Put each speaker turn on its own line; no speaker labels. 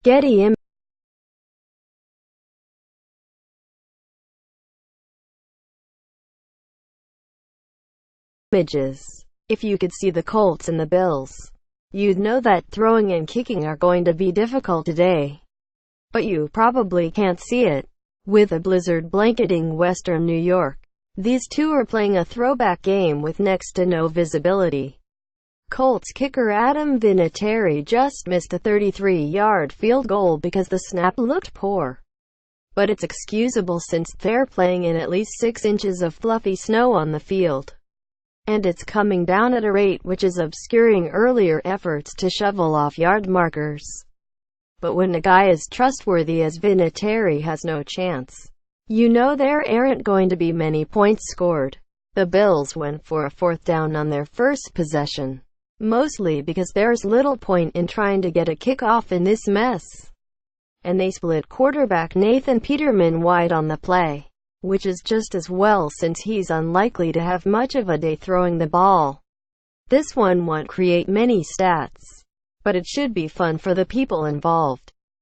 Getty Images. If you could see the Colts and the Bills, you'd know that throwing and kicking are going to be difficult today. But you probably can't see it. With a blizzard blanketing western New York, these two are playing a throwback game with next to no visibility. Colts kicker Adam Vinatieri just missed a 33-yard field goal because the snap looked poor. But it's excusable since they're playing in at least 6 inches of fluffy snow on the field. And it's coming down at a rate which is obscuring earlier efforts to shovel off yard markers. But when a guy as trustworthy as Vinatieri has no chance, you know there aren't going to be many points scored. The Bills went for a 4th down on their first possession, mostly because there's little point in trying to get a kickoff in this mess. And they split quarterback Nathan Peterman wide on the play, which is just as well since he's unlikely to have much of a day throwing the ball. This one won't create many stats, but it should be fun for the people involved.